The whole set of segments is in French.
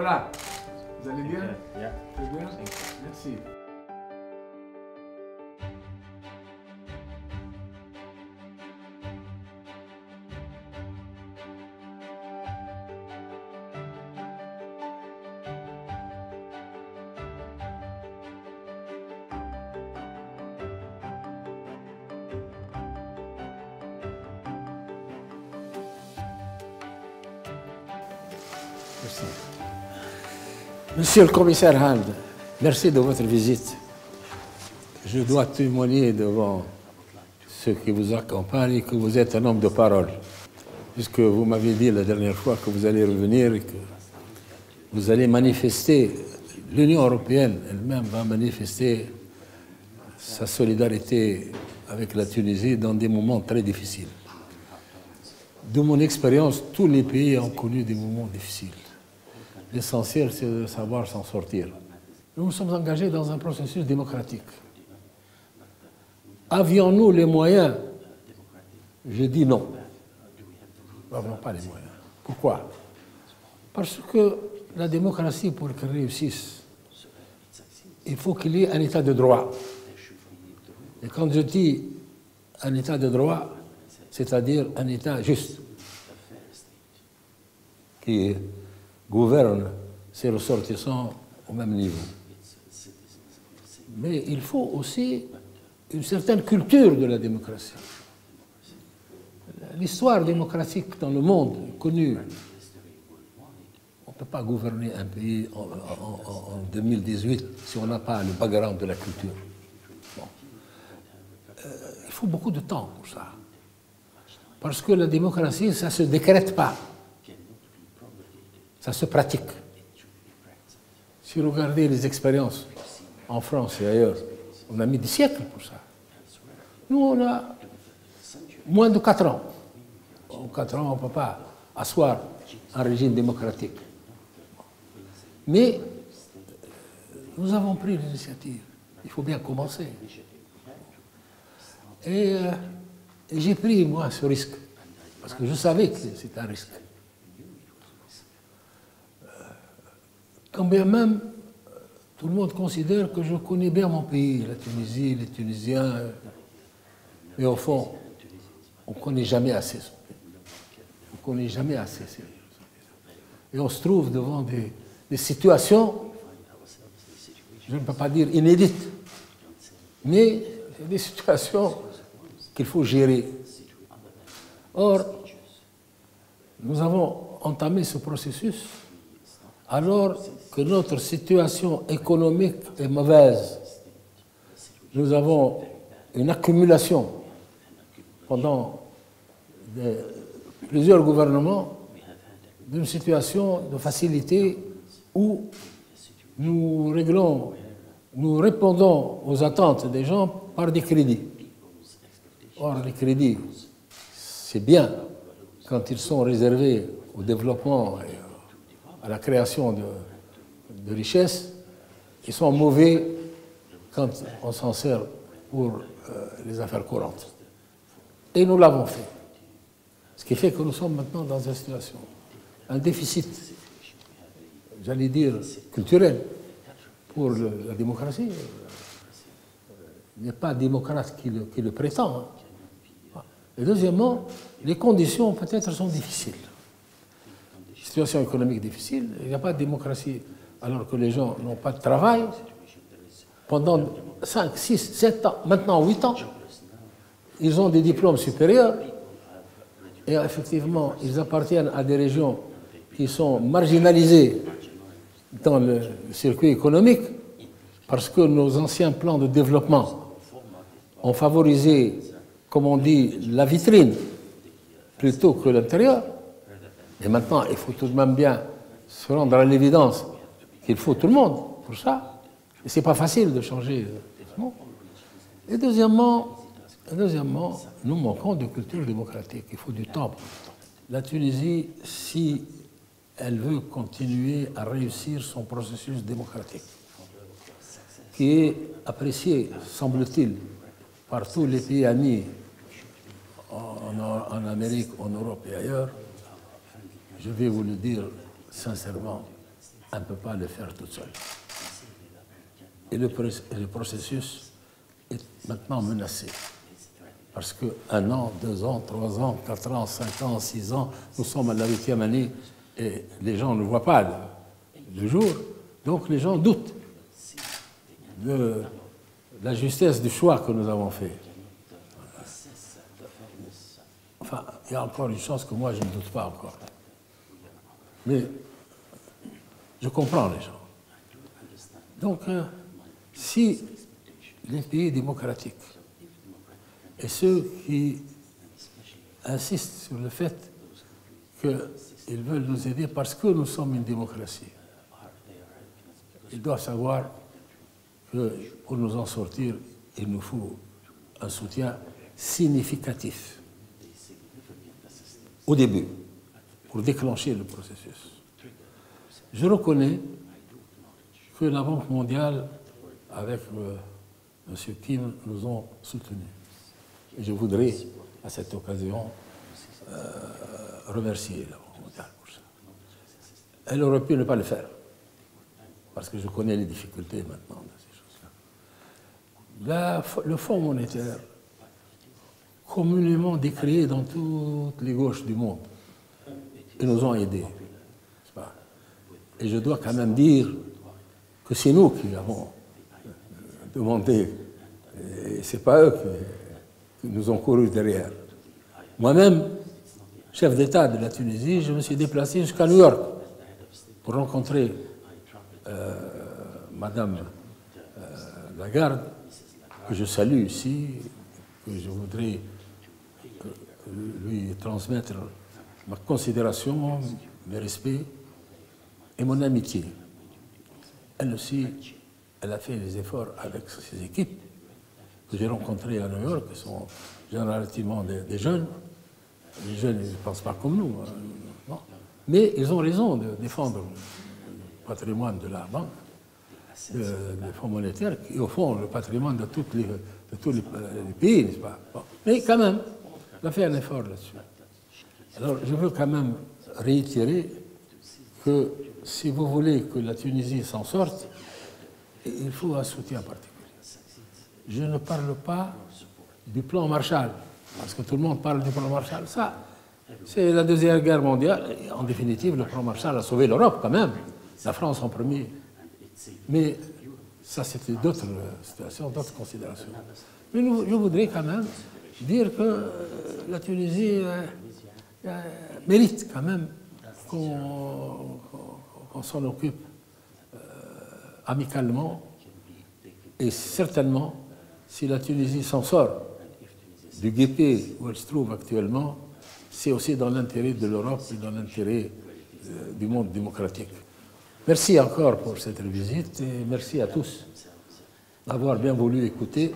Voilà. Vous allez bien? Yeah. Très bien? Merci. Merci. Monsieur le commissaire Hand, merci de votre visite. Je dois témoigner devant ceux qui vous accompagnent que vous êtes un homme de parole, puisque vous m'avez dit la dernière fois que vous allez revenir et que vous allez manifester, l'Union européenne elle-même va manifester sa solidarité avec la Tunisie dans des moments très difficiles. De mon expérience, tous les pays ont connu des moments difficiles. L'essentiel, c'est de savoir s'en sortir. Nous nous sommes engagés dans un processus démocratique. Avions-nous les moyens? Je dis non. Nous n'avons pas les moyens. Pourquoi? Parce que la démocratie, pour qu'elle réussisse, il faut qu'il y ait un état de droit. Et quand je dis un état de droit, c'est-à-dire un état juste, qui gouverne ses ressortissants au même niveau. Mais il faut aussi une certaine culture de la démocratie. L'histoire démocratique dans le monde est connue. On ne peut pas gouverner un pays en 2018 si on n'a pas le background de la culture. Bon. Il faut beaucoup de temps pour ça. Parce que la démocratie, ça ne se décrète pas. Ça se pratique. Si vous regardez les expériences en France et ailleurs, on a mis des siècles pour ça. Nous, on a moins de 4 ans. En 4 ans, on ne peut pas asseoir un régime démocratique. Mais nous avons pris l'initiative. Il faut bien commencer. Et j'ai pris, moi, ce risque. Parce que je savais que c'est un risque. Quand bien même, tout le monde considère que je connais bien mon pays, la Tunisie, les Tunisiens. Mais au fond, on ne connaît jamais assez son pays. On ne connaît jamais assez. Et on se trouve devant des situations, je ne peux pas dire inédites, mais des situations qu'il faut gérer. Or, nous avons entamé ce processus alors que notre situation économique est mauvaise. Nous avons une accumulation pendant plusieurs gouvernements d'une situation de facilité où nous répondons aux attentes des gens par des crédits. Or, les crédits, c'est bien quand ils sont réservés au développement et à la création de richesses. Ils sont mauvais quand on s'en sert pour les affaires courantes. Et nous l'avons fait. Ce qui fait que nous sommes maintenant dans une situation, un déficit, j'allais dire, culturel pour la démocratie. Il n'y a pas de démocrate qui le prétend. Et deuxièmement, les conditions peut-être sont difficiles. Situation économique difficile, il n'y a pas de démocratie alors que les gens n'ont pas de travail. Pendant 5, 6, 7 ans, maintenant 8 ans, ils ont des diplômes supérieurs et effectivement, ils appartiennent à des régions qui sont marginalisées dans le circuit économique parce que nos anciens plans de développement ont favorisé, comme on dit, la vitrine plutôt que l'intérieur. Et maintenant, il faut tout de même bien se rendre à l'évidence qu'il faut tout le monde pour ça. Et ce n'est pas facile de changer ce monde. Et deuxièmement, nous manquons de culture démocratique. Il faut du temps. La Tunisie, si elle veut continuer à réussir son processus démocratique, qui est apprécié, semble-t-il, par tous les pays amis en Amérique, en Europe et ailleurs, je vais vous le dire sincèrement, elle ne peut pas le faire toute seule. Et le processus est maintenant menacé. Parce que 1 an, 2 ans, 3 ans, 4 ans, 5 ans, 6 ans, nous sommes à la 8e année et les gens ne voient pas le jour. Donc les gens doutent de la justesse du choix que nous avons fait. Enfin, il y a encore une chose que moi je ne doute pas encore. Mais je comprends les gens. Donc, si les pays démocratiques et ceux qui insistent sur le fait qu'ils veulent nous aider parce que nous sommes une démocratie, ils doivent savoir que pour nous en sortir, il nous faut un soutien significatif au début, pour déclencher le processus. Je reconnais que la Banque mondiale, avec M. Kim, nous ont soutenus. Et je voudrais, à cette occasion, remercier la Banque mondiale pour ça. Elle aurait pu ne pas le faire, parce que je connais les difficultés maintenant de ces choses-là. Le Fonds monétaire, communément décrié dans toutes les gauches du monde, ils nous ont aidés. Et je dois quand même dire que c'est nous qui avons demandé, et ce n'est pas eux qui nous ont couru derrière. Moi-même, chef d'État de la Tunisie, je me suis déplacé jusqu'à New York pour rencontrer Madame Lagarde, que je salue ici, que je voudrais lui transmettre ma considération, mes respects et mon amitié. Elle aussi, elle a fait des efforts avec ses équipes que j'ai rencontrées à New York, qui sont généralement des jeunes. Les jeunes, ils ne pensent pas comme nous. Non. Mais ils ont raison de défendre le patrimoine de la banque, du Fonds monétaire, qui au fond le patrimoine de tous les pays, n'est-ce pas? Bon. Mais quand même, on a fait un effort là-dessus. Alors, je veux quand même réitérer que si vous voulez que la Tunisie s'en sorte, il faut un soutien particulier. Je ne parle pas du plan Marshall, parce que tout le monde parle du plan Marshall. Ça, c'est la Deuxième Guerre mondiale. Et en définitive, le plan Marshall a sauvé l'Europe quand même, la France en premier. Mais ça, c'était d'autres situations, d'autres considérations. Mais je voudrais quand même dire que la Tunisie mérite quand même qu'on s'en occupe amicalement. Et certainement, si la Tunisie s'en sort du guépé où elle se trouve actuellement, c'est aussi dans l'intérêt de l'Europe et dans l'intérêt du monde démocratique. Merci encore pour cette visite et merci à tous d'avoir bien voulu écouter.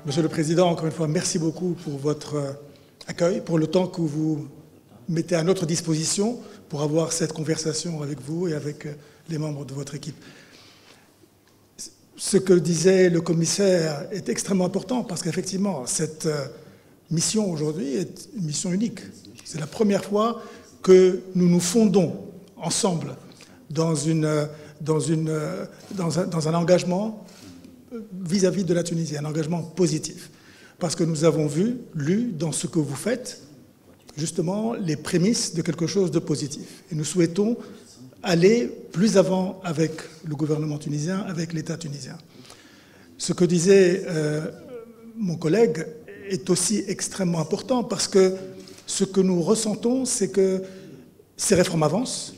Monsieur le Président, encore une fois, merci beaucoup pour votre accueil, pour le temps que vous mettez à notre disposition pour avoir cette conversation avec vous et avec les membres de votre équipe. Ce que disait le commissaire est extrêmement important parce qu'effectivement, cette mission aujourd'hui est une mission unique. C'est la première fois que nous nous fondons ensemble dans un engagement vis-à-vis de la Tunisie, un engagement positif. Parce que nous avons lu dans ce que vous faites, justement, les prémices de quelque chose de positif. Et nous souhaitons aller plus avant avec le gouvernement tunisien, avec l'État tunisien. Ce que disait mon collègue est aussi extrêmement important parce que ce que nous ressentons, c'est que ces réformes avancent,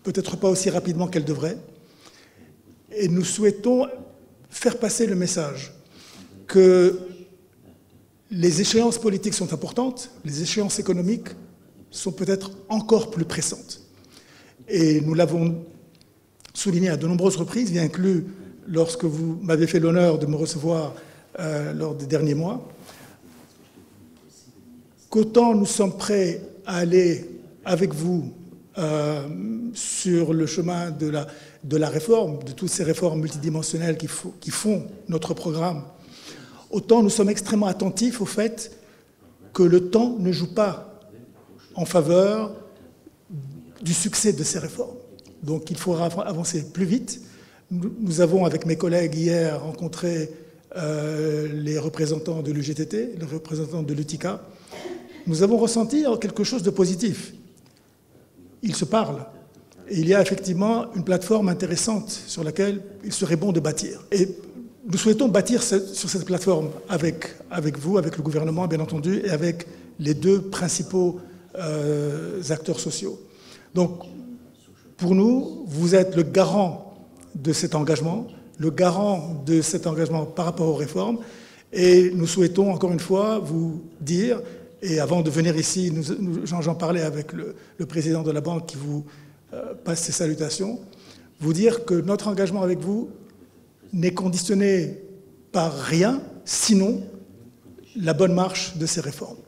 peut-être pas aussi rapidement qu'elles devraient, et nous souhaitons faire passer le message que les échéances politiques sont importantes, les échéances économiques sont peut-être encore plus pressantes. Et nous l'avons souligné à de nombreuses reprises, y inclus lorsque vous m'avez fait l'honneur de me recevoir lors des derniers mois. qu'autant nous sommes prêts à aller avec vous sur le chemin de la réforme, de toutes ces réformes multidimensionnelles qui font notre programme, autant nous sommes extrêmement attentifs au fait que le temps ne joue pas en faveur du succès de ces réformes. Donc il faudra avancer plus vite. Nous avons, avec mes collègues, hier rencontré les représentants de l'UGTT, les représentants de l'UTICA. Nous avons ressenti quelque chose de positif. Ils se parlent. Et il y a effectivement une plateforme intéressante sur laquelle il serait bon de bâtir. Et nous souhaitons bâtir sur cette plateforme avec vous, avec le gouvernement, bien entendu, et avec les deux principaux acteurs sociaux. Donc, pour nous, vous êtes le garant de cet engagement, par rapport aux réformes, et nous souhaitons encore une fois vous dire, et avant de venir ici, j'en parlais avec le président de la banque qui vous passe ses salutations, vous dire que notre engagement avec vous n'est conditionné par rien, sinon la bonne marche de ces réformes,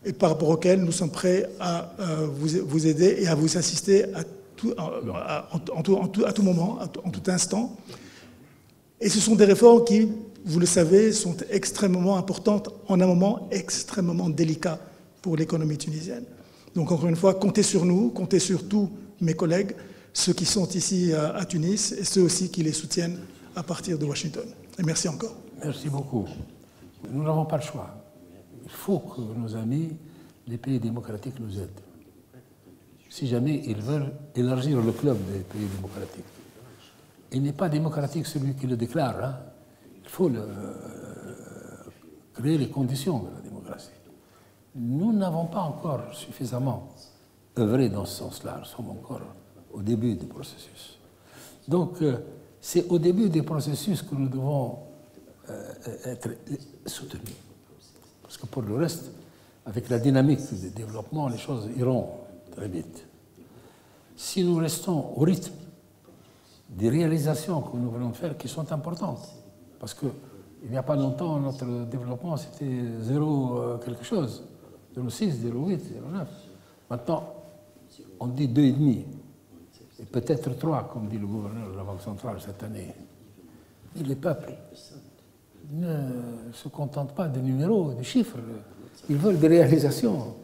et par rapport auxquelles nous sommes prêts à vous aider et à vous assister à tout moment, en tout instant. Et ce sont des réformes qui, vous le savez, sont extrêmement importantes en un moment extrêmement délicat pour l'économie tunisienne. Donc encore une fois, comptez sur nous, comptez sur tous mes collègues, ceux qui sont ici à Tunis et ceux aussi qui les soutiennent à partir de Washington. Et merci encore. Merci beaucoup. Nous n'avons pas le choix. Il faut que nos amis, les pays démocratiques, nous aident. Si jamais ils veulent élargir le club des pays démocratiques. Il n'est pas démocratique celui qui le déclare. Hein. Il faut créer les conditions de la démocratie. Nous n'avons pas encore suffisamment œuvré dans ce sens-là. Nous sommes encore au début du processus. Donc, c'est au début du processus que nous devons être soutenus. Parce que pour le reste, avec la dynamique du développement, les choses iront très vite. Si nous restons au rythme des réalisations que nous voulons faire qui sont importantes, parce qu'il n'y a pas longtemps, notre développement, c'était 0 quelque chose, 0,6, 0,8, 0,9. Maintenant, on dit 2,5, et peut-être 3, comme dit le gouverneur de la Banque centrale cette année. Et les peuples ne se contentent pas de numéros, de chiffres. Ils veulent des réalisations.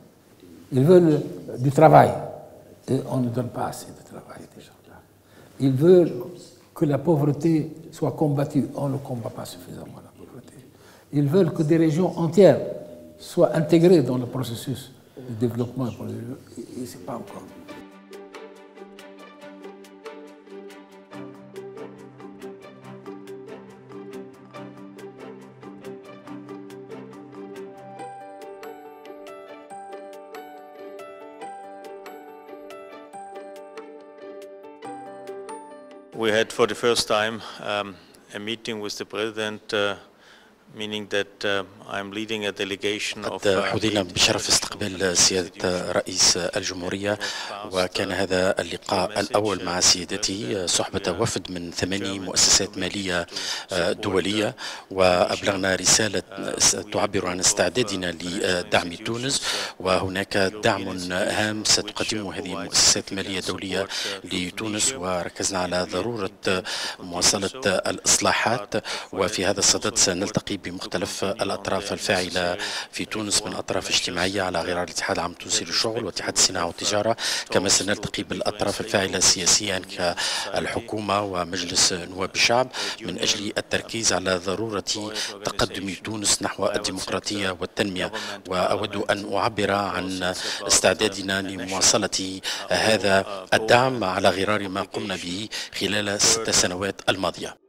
Ils veulent du travail. Et on ne donne pas assez de travail déjà. Ils veulent que la pauvreté soit combattue. On ne combat pas suffisamment la pauvreté. Ils veulent que des régions entières soient intégrées dans le processus de développement. Et ce n'est pas encore. We had for the first time a meeting with the president, meaning that I'm leading a delegation of قد حظينا بشرف استقبال سيادة رئيس الجمهورية، وكان هذا اللقاء الأول مع سيادتي صحبة وفد من 8 مؤسسات مالية دولية، وأبلغنا رسالة تعبر عن استعدادنا لدعم تونس، وهناك دعم هام ستقدمه هذه المؤسسات المالية الدولية لتونس، وركزنا على ضرورة مواصلة الإصلاحات. وفي هذا الصدد سنلتقي بمختلف الأطراف الفاعلة في تونس من أطراف اجتماعية على غرار الاتحاد العام التونسي للشغل واتحاد الصناعة والتجارة، كما سنلتقي بالأطراف الفاعلة سياسيا كالحكومة ومجلس نواب الشعب من أجل التركيز على ضرورة تقدم تونس نحو الديمقراطية والتنمية. وأود أن أعبر عن استعدادنا لمواصلة هذا الدعم على غرار ما قمنا به خلال ال6 سنوات الماضية.